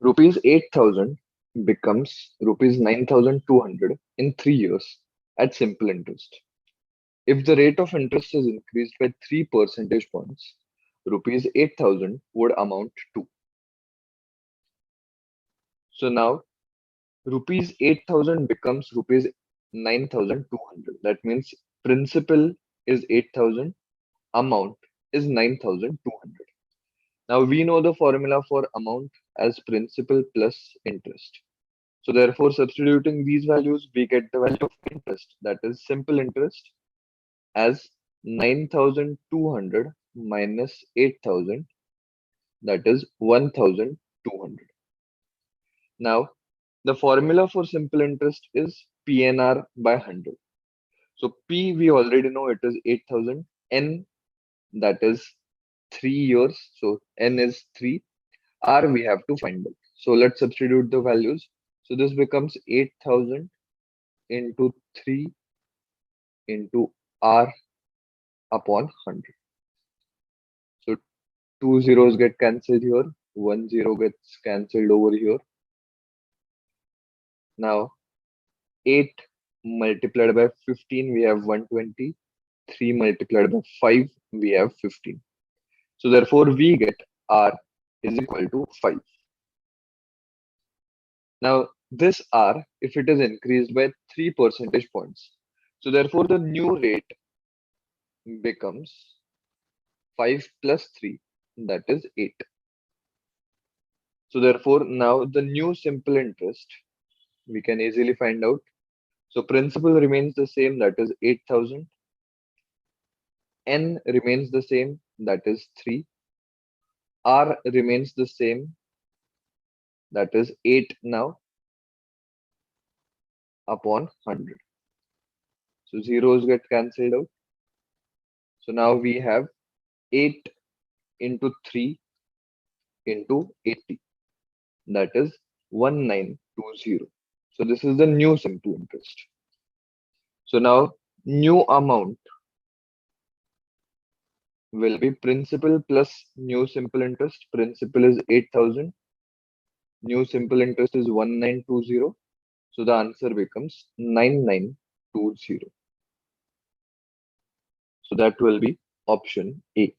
Rupees 8,000 becomes rupees 9,200 in 3 years at simple interest. If the rate of interest is increased by 3 percentage points, rupees 8,000 would amount to. So now rupees 8,000 becomes rupees 9,200. That means principal is 8,000, amount is 9,200. Now we know the formula for amount as principal plus interest. So therefore, substituting these values, we get the value of interest, that is simple interest, as 9,200 minus 8,000, that is 1,200. Now, the formula for simple interest is PNR by 100. So P, we already know it is 8,000. N, that is 3 years. So N is 3. R, we have to find it. So let's substitute the values. So this becomes 8,000 into 3 into R upon 100. So two zeros get cancelled here. 1 0 gets cancelled over here. Now 8 multiplied by 15, we have 120. 3 multiplied by 5, we have 15. So therefore, we get R is equal to 5. Now this R, if it is increased by 3 percentage points, so therefore the new rate becomes 5 plus 3, that is 8. So therefore, now the new simple interest, we can easily find out. So principal remains the same, that is 8,000. N remains the same, that is 3. R remains the same, that is 8 now, upon 100. So zeros get cancelled out. So now we have 8 into 3 into 80, that is 1920. So this is the new simple interest. So now new amount will be principal plus new simple interest. Principal is 8,000. New simple interest is 1920. So the answer becomes 9920. So that will be option A.